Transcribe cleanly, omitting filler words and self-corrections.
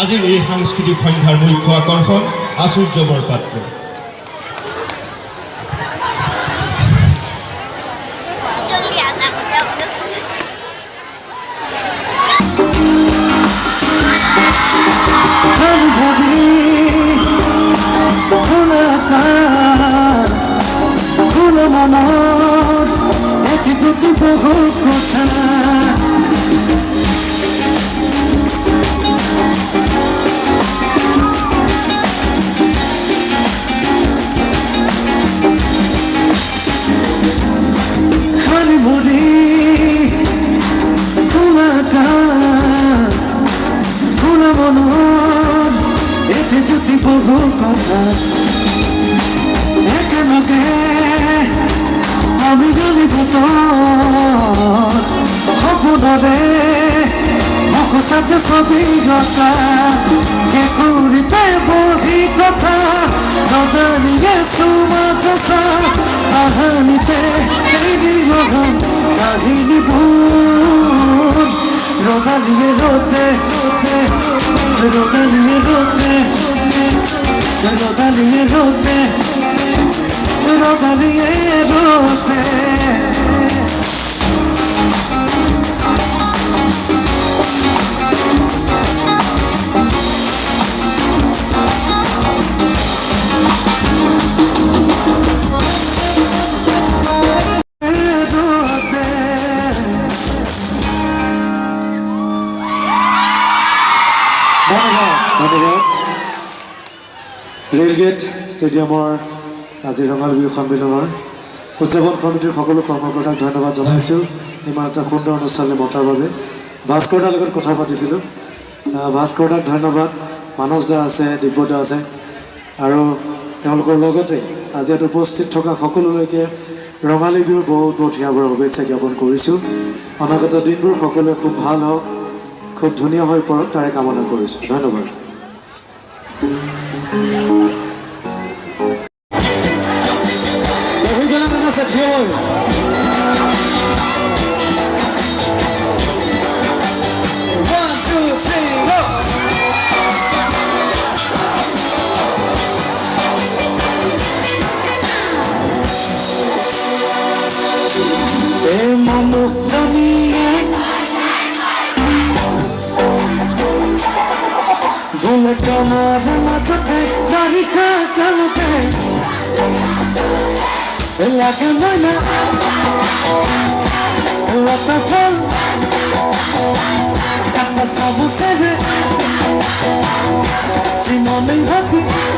আজিৰ এই সাংস্কৃতিক সন্ধ্যাৰ মুখ্য আকৰ্ষণ আচুৰ্য বৰপাত্ৰ। ৰেলগেট ষ্টেডিয়ামৰ আজি ৰঙালী বিহু সন্মিলনৰ উদযাপন সমিতিৰ সকলো কৰ্মকৰ্তাক ধন্যবাদ জনাইছোঁ ইমান এটা সুন্দৰ অনুষ্ঠানলৈ মতাৰ বাবে। ভাস্কৰ দাৰ লগত কথা পাতিছিলোঁ, ভাস্কৰ দাক ধন্যবাদ। মানস দা আছে, দিব্য দা আছে আৰু তেওঁলোকৰ লগতে আজি ইয়াত উপস্থিত থকা সকলোলৈকে ৰঙালী বিহুৰ বহুত বহুত হিয়াভৰা শুভেচ্ছা জ্ঞাপন কৰিছোঁ। অনাগত দিনবোৰ সকলোৱে খুব ভাল হওক, খুব ধুনীয়া হৈ পৰক তাৰে কামনা কৰিছোঁ। ধন্যবাদ। Simone Hockey